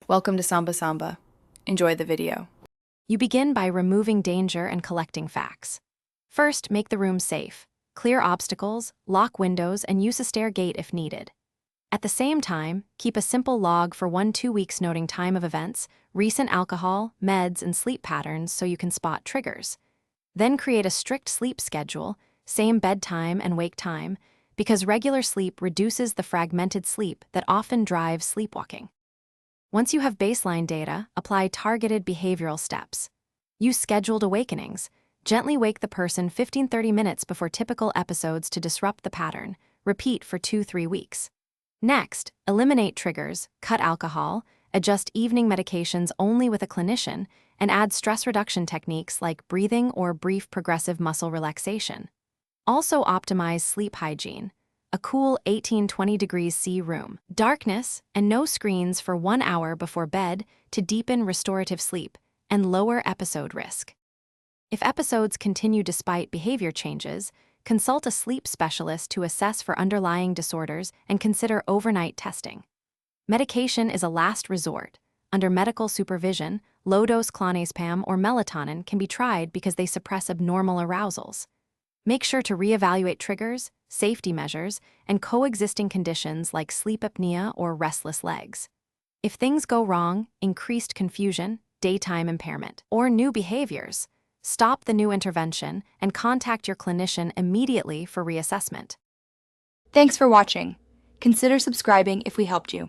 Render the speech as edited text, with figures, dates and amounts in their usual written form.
Welcome to Samba Samba. Enjoy the video. You begin by removing danger and collecting facts. First, make the room safe. Clear obstacles, lock windows, and use a stair gate if needed. At the same time, keep a simple log for 1-2 weeks noting time of events, recent alcohol, meds, and sleep patterns so you can spot triggers. Then create a strict sleep schedule, same bedtime and wake time, because regular sleep reduces the fragmented sleep that often drives sleepwalking. Once you have baseline data, apply targeted behavioral steps. Use scheduled awakenings. Gently wake the person 15-30 minutes before typical episodes to disrupt the pattern. Repeat for 2-3 weeks. Next, eliminate triggers, cut alcohol, adjust evening medications only with a clinician, and add stress reduction techniques like breathing or brief progressive muscle relaxation. Also optimize sleep hygiene. A cool 18-20 degrees C room, darkness, and no screens for 1 hour before bed to deepen restorative sleep and lower episode risk. If episodes continue despite behavior changes, consult a sleep specialist to assess for underlying disorders and consider overnight testing. Medication is a last resort. Under medical supervision, low-dose clonazepam or melatonin can be tried because they suppress abnormal arousals. Make sure to reevaluate triggers, safety measures, and coexisting conditions like sleep apnea or restless legs. If things go wrong, increased confusion, daytime impairment, or new behaviors, stop the new intervention and contact your clinician immediately for reassessment. Thanks for watching. Consider subscribing if we helped you.